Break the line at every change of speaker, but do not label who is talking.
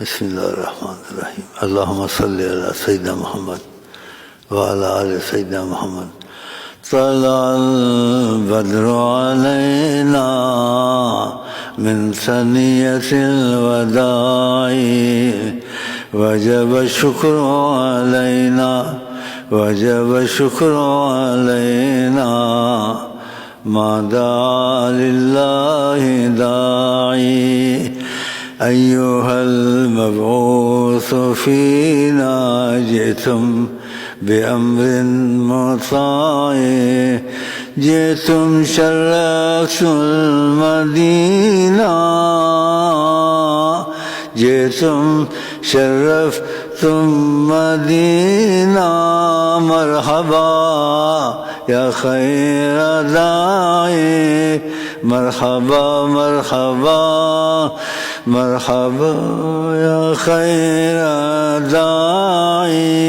بسم الله الرحمن الرحيم. اللهم صل على سيدنا محمد وعلى آل سيدنا محمد. طلع البدر علينا من ثنية الوداع وجب الشكر علينا وجب الشكر علينا ما دعا لله داعي. أيها المبعوث فينا جئتم بأمر مطاع جئتم شرفتم المدينة جئتم شرفتم مدينة. مرحبا يا خير داعي مرحبا مرحبا مرحبا يا خير داعي.